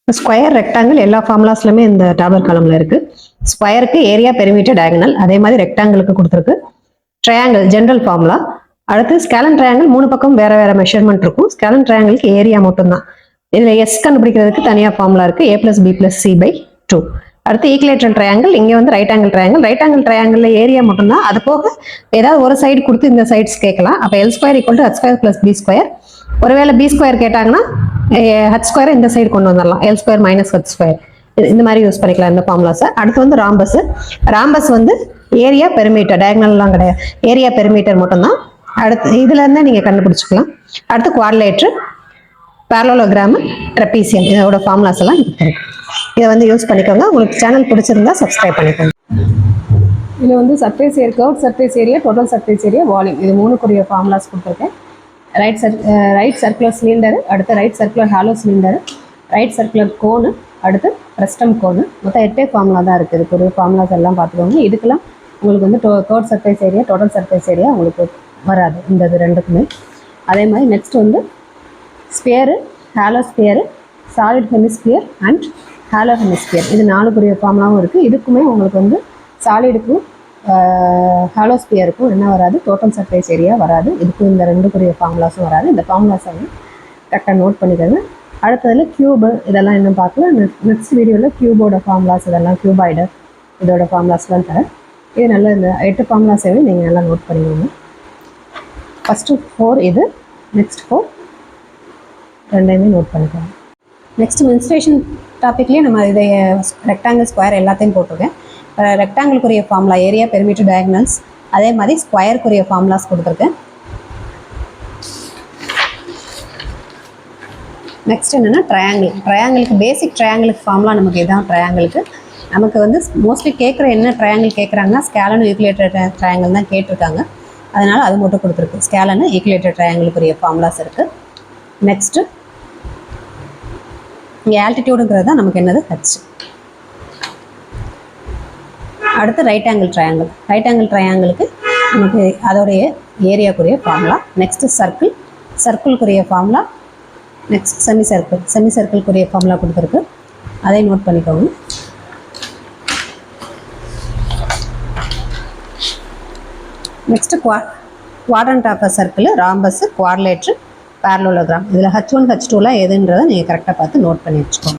Square rectangle எல்லா ஃபார்முலாஸ்லுமே இந்த tabular காலம்ல இருக்கு. ஸ்கொயருக்கு ஏரியா பெரிமீட்டர் டயகனல், அதே மாதிரி ரெக்டாங்கிளுக்கு கொடுத்துருக்கு. Triangle general formula. அடுத்து ஸ்கேலன் ட்ரையாங்கிள் 3 பக்கம் வேற வேற மெஷர்மெண்ட் இருக்கும். ஸ்கேலன் ட்ரையாங்கிளுக்கு ஏரியா மட்டும்தான். இதுல எஸ் கண்டுபிடிக்கிறதுக்கு தனியா ஃபார்முலா இருக்கு. a+b+c/2. அடுத்து ஈக்குலேட்ரல் ட்ரையாங்கிள். இங்க வந்து right angle triangle. Right angle ட்ரையாங்கிள்ல ஏரியா மட்டும்தான். அது போக ஏதாவது ஒரு சைடு கொடுத்து இந்த சைட்ஸ் கேட்கலாம். அப்ப L² = h² + b². ஒருவேளை b² கேட்டாங்கன்னா h² இந்த சைடு கொண்டு வந்துடலாம். L² - h². இந்த மாதிரி யூஸ் பண்ணிக்கலாம் இந்த ஃபார்முலாஸை. அடுத்து வந்து ராம்பஸ். ராம்பஸ் வந்து ஏரியா பெரிமீட்டர், டயகனல்லாம் கிடையாது, ஏரியா பெரிமீட்டர் மட்டும்தான். அடுத்து இதுல இருந்து நீங்க கண்டுபிடிச்சிக்கலாம். அடுத்து குவாட்ரிலேட்டர், பேரலோகிராம், ட்ரெபீசியம், இதோட ஃபார்முலாஸ் எல்லாம் இருக்கு. இதை வந்து யூஸ் பண்ணிக்கோங்க. உங்களுக்கு சேனல் பிடிச்சிருந்தா சப்ஸ்கிரைப் பண்ணிக்கோங்க. இதில் வந்து surface area, curve surface area, total surface area, volume, இது 3 ஃபார்முலாஸ் கொடுத்துருக்கேன். ரைட் சர்க்குலர் சிலிண்டர், அடுத்து right circular hollow cylinder, right circular cone, அடுத்து ஃப்ரஸ்டம் கோனு. மொத்தம் 8 ஃபார்முலா தான் இருக்குது. இதுக்கு ஃபார்முலாஸ் எல்லாம் பார்த்துக்கோங்க. இதுக்கெல்லாம் உங்களுக்கு வந்து curve surface area, total surface area உங்களுக்கு வராது இந்த இது ரெண்டுக்குமே. அதே மாதிரி நெக்ஸ்ட் வந்து sphere, hollow sphere, solid hemisphere and hollow hemisphere, இது 4 ஃபார்முலாவும் இருக்குது. இதுக்குமே உங்களுக்கு வந்து சாலிடுக்கும் ஹாலோ ஸ்பியருக்கும் என்ன வராது, டோட்டல் சர்ஃபேஸ் ஏரியா வராது. இதுக்கும் இந்த 2 ஃபார்முலாஸும் வராது. இந்த ஃபார்முலாஸை வந்து கரெக்டாக நோட் பண்ணிக்கிறது. அடுத்ததில் கியூபு, இதெல்லாம் இன்னும் பார்க்கலாம். நெக்ஸ்ட் வீடியோவில் கியூபோட ஃபார்முலாஸ், இதெல்லாம் கியூபாய்டு, இதோட ஃபார்முலாஸ்லாம் தரேன். இது நல்ல இந்த 8 ஃபார்முலாஸையும் நீங்கள் நல்லா நோட் பண்ணிக்கோங்க. ஃபஸ்ட்டு 4 இது, நெக்ஸ்ட் 4 ரெண்டையுமே நோட் பண்ணிக்கோங்க. நெக்ஸ்ட் மென்ஸ்ட்ரேஷன் டாப்பிக்லேயே நம்ம இதை ரெக்டாங்கிள், ஸ்கொயர் எல்லாத்தையும் போட்டிருக்கேன். ரெக்டாங்கிளுக்குரிய ஃபார்முலா ஏரியா பெரிமீட்டர் டயகனல்ஸ், அதே மாதிரி ஸ்கொயருக்குரிய ஃபார்முலாஸ் கொடுத்துருக்கேன். நெக்ஸ்ட் என்னென்னா ட்ரையாங்கிள். ட்ரையாங்கிளுக்கு பேசிக் ட்ரையாங்கிளுக்கு ஃபார்முலா நமக்கு இதுதான். ட்ரையாங்கிளுக்கு நமக்கு வந்து மோஸ்ட்லி கேட்குற என்ன ட்ரையாங்கிள் கேட்குறாங்கன்னா ஸ்கேலன் ஈக்குலேட்டர் ட்ரையாங்கிள் தான் கேட்டிருக்காங்க. அதனால் அது மட்டும் கொடுத்துருக்கு. ஸ்கேலன் ஈக்குலேட்டர் ட்ரையாங்கிளுக்குரிய ஃபார்முலாஸ் இருக்குது. நெக்ஸ்ட்டு இங்கே ஆல்டிடியூடுங்கிறது தான் நமக்கு என்னது ஹச். அடுத்து right angle triangle. Right angle ட்ரையாங்கிளுக்கு நமக்கு அதோடைய ஏரியாக்குரிய ஃபார்முலா. நெக்ஸ்ட்டு சர்க்கிள், சர்க்கிள்க்குரிய formula. Next semi circle, semi சர்க்கிள்க்குரிய ஃபார்முலா கொடுத்துருக்கு. அதை நோட் பண்ணிக்கோங்க. Next quadrant of circle, rhombus, quadrilateral, parallelogram. இதில் H1 H2லாம் எதுன்றதை நீங்கள் கரெக்டாக பார்த்து நோட் பண்ணி வச்சுக்கோங்க.